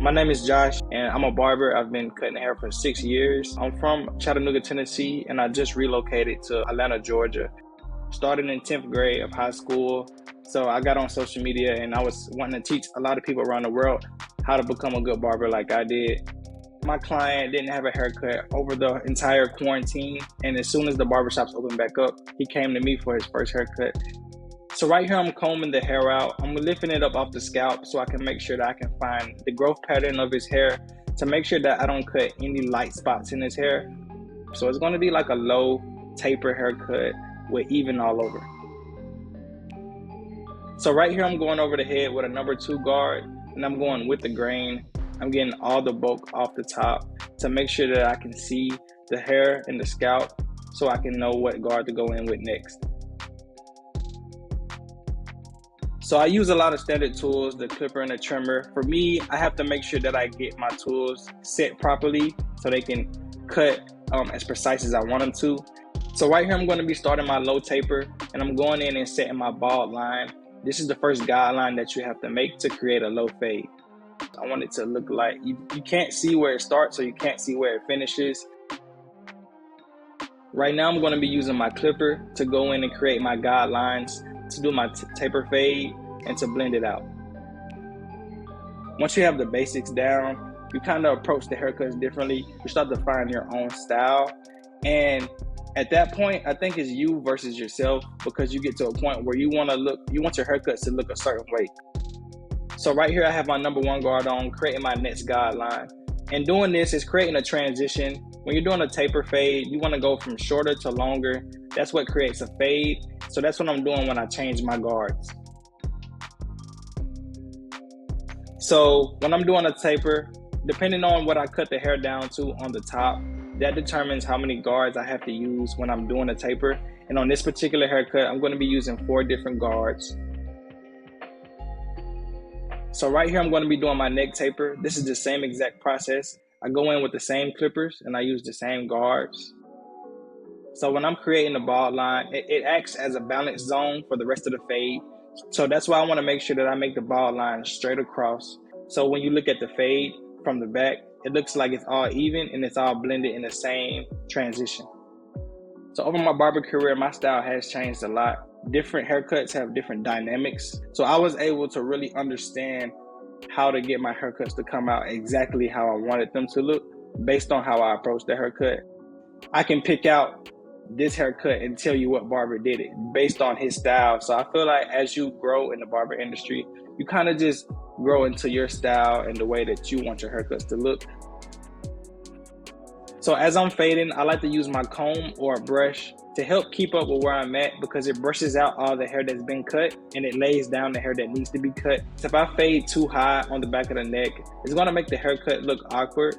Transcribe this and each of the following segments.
My name is Josh, and I'm a barber. I've been cutting hair for 6 years. I'm from Chattanooga, Tennessee, and I just relocated to Atlanta, Georgia. Started in 10th grade of high school, so I got on social media and I was wanting to teach a lot of people around the world how to become a good barber like I did. My client didn't have a haircut over the entire quarantine, and as soon as the barbershops opened back up, he came to me for his first haircut. So right here, I'm combing the hair out. I'm lifting it up off the scalp so I can make sure that I can find the growth pattern of his hair to make sure that I don't cut any light spots in his hair. So it's gonna be like a low taper haircut with even all over. So right here, I'm going over the head with a number 2 guard, and I'm going with the grain. I'm getting all the bulk off the top to make sure that I can see the hair and the scalp so I can know what guard to go in with next. So I use a lot of standard tools, the clipper and the trimmer. For me, I have to make sure that I get my tools set properly so they can cut as precise as I want them to. So right here, I'm going to be starting my low taper, and I'm going in and setting my bald line. This is the first guideline that you have to make to create a low fade. I want it to look like you can't see where it starts, so you can't see where it finishes. Right now, I'm going to be using my clipper to go in and create my guidelines, to do my taper fade, and to blend it out. Once you have the basics down, you kind of approach the haircuts differently. You start to find your own style, and at that point, I think it's you versus yourself, because you get to a point where you want your haircuts to look a certain way. So right here, I have my number 1 guard on, creating my next guideline. And doing this is creating a transition. When you're doing a taper fade, you want to go from shorter to longer. That's what creates a fade. So that's what I'm doing when I change my guards. So when I'm doing a taper, depending on what I cut the hair down to on the top, that determines how many guards I have to use when I'm doing a taper. And on this particular haircut, I'm going to be using 4 different guards. So right here, I'm going to be doing my neck taper. This is the same exact process. I go in with the same clippers and I use the same guards. So when I'm creating the bald line, it acts as a balance zone for the rest of the fade. So that's why I want to make sure that I make the bald line straight across. So when you look at the fade from the back, it looks like it's all even and it's all blended in the same transition. So over my barber career, my style has changed a lot. Different haircuts have different dynamics. So I was able to really understand how to get my haircuts to come out exactly how I wanted them to look based on how I approached the haircut. I can pick out this haircut and tell you what barber did it based on his style. So I feel like as you grow in the barber industry, you kind of just grow into your style and the way that you want your haircuts to look. So as I'm fading, I like to use my comb or a brush to help keep up with where I'm at, because it brushes out all the hair that's been cut and it lays down the hair that needs to be cut. So if I fade too high on the back of the neck, it's gonna make the haircut look awkward.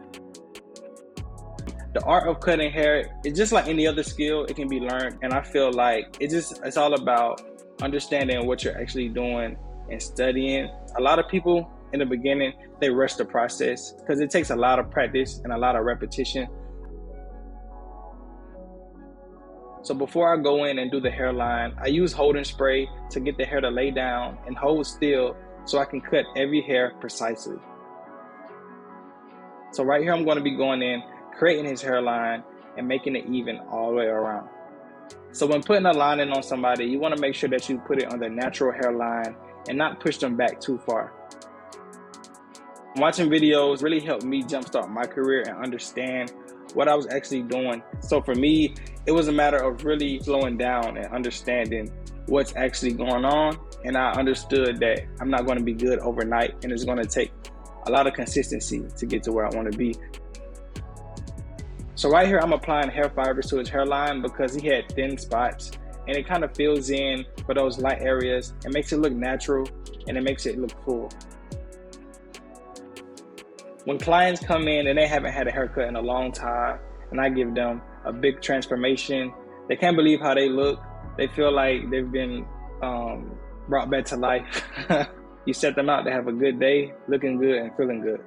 The art of cutting hair is just like any other skill. It can be learned, and I feel like it's all about understanding what you're actually doing and studying. A lot of people in the beginning, they rush the process because it takes a lot of practice and a lot of repetition. So before I go in and do the hairline, I use holding spray to get the hair to lay down and hold still so I can cut every hair precisely. So right here, I'm going to be going in, creating his hairline and making it even all the way around. So when putting a lining on somebody, you want to make sure that you put it on their natural hairline and not push them back too far. Watching videos really helped me jumpstart my career and understand what I was actually doing. So for me, it was a matter of really slowing down and understanding what's actually going on. And I understood that I'm not going to be good overnight, and it's going to take a lot of consistency to get to where I want to be. So right here, I'm applying hair fibers to his hairline because he had thin spots, and it kind of fills in for those light areas. It makes it look natural and it makes it look full. When clients come in and they haven't had a haircut in a long time, and I give them a big transformation, they can't believe how they look. They feel like they've been brought back to life. You set them out to have a good day, looking good and feeling good.